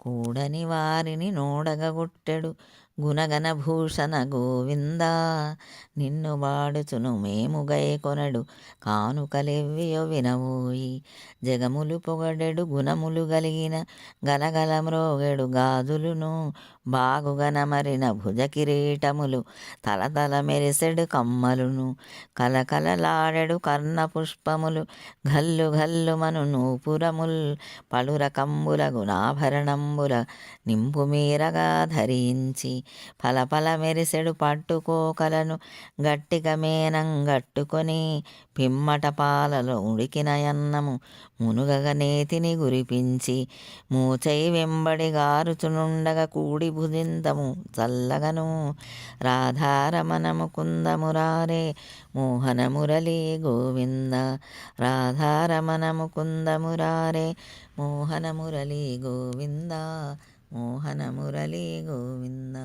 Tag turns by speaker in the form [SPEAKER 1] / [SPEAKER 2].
[SPEAKER 1] కూడని వారిని నోడగగొట్టెడు గుణగణ భూషణ గోవిందా. నిన్ను వాడుచును మేము గైకొనడు కానుకలెవ్వియో వినవోయి. జగములు పొగడెడు గుణములు గలిగిన గలగల మ్రోగెడు గాజులును. బాగుగనమరిన భుజ కిరీటములు తలతల మెరిసెడు కమ్మలును. కలకలలాడెడు కర్ణ పుష్పములు ఘల్లు ఘల్లుమను నూపురముల్. పలురకంబుల గుణాభరణంబుల నింపు మీరగా ధరించి. ఫలఫల మెరిసెడు పట్టుకోకలను గట్టిక మేనం గట్టుకొని. పిమ్మట పాలలో ఉడికిన యన్నము మునుగగ నేతిని గురిపించి. మూచై వెంబడి గారుచునుండగ కూడి భుజింతము చల్లగను. రాధారమణ ముకుంద మురారే మోహన మురళీ గోవింద. రాధారమణ ముకుంద మురారే మోహన మురళీ గోవింద. మోహన మురళీ గోవింద.